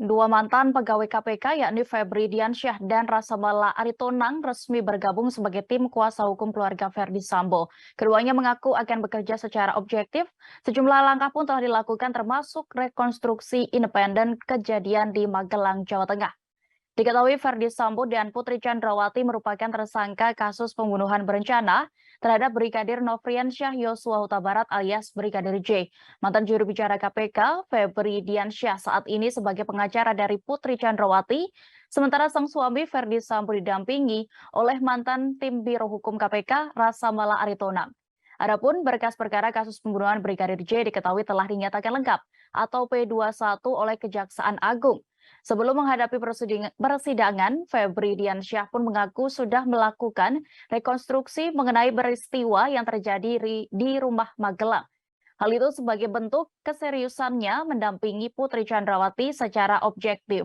Dua mantan pegawai KPK yakni Febri Diansyah dan Rasamala Aritonang resmi bergabung sebagai tim kuasa hukum keluarga Verdi Sambo. Keduanya mengaku akan bekerja secara objektif. Sejumlah langkah pun telah dilakukan termasuk rekonstruksi independen kejadian di Magelang, Jawa Tengah. Diketahui Verdi Sambo dan Putri Chandrawati merupakan tersangka kasus pembunuhan berencana terhadap Brigadir Nofriansyah Yosua Huta Barat alias Brigadir J. Mantan juru bicara KPK, Febri Diansyah saat ini sebagai pengacara dari Putri Chandrawati, sementara sang suami Verdi Sambo didampingi oleh mantan tim Biro Hukum KPK, Rasamala Aritonang. Adapun berkas perkara kasus pembunuhan Brigadir J diketahui telah dinyatakan lengkap atau P21 oleh Kejaksaan Agung. Sebelum menghadapi persidangan, Febri Diansyah pun mengaku sudah melakukan rekonstruksi mengenai peristiwa yang terjadi di rumah Magelang. Hal itu sebagai bentuk keseriusannya mendampingi Putri Chandrawati secara objektif.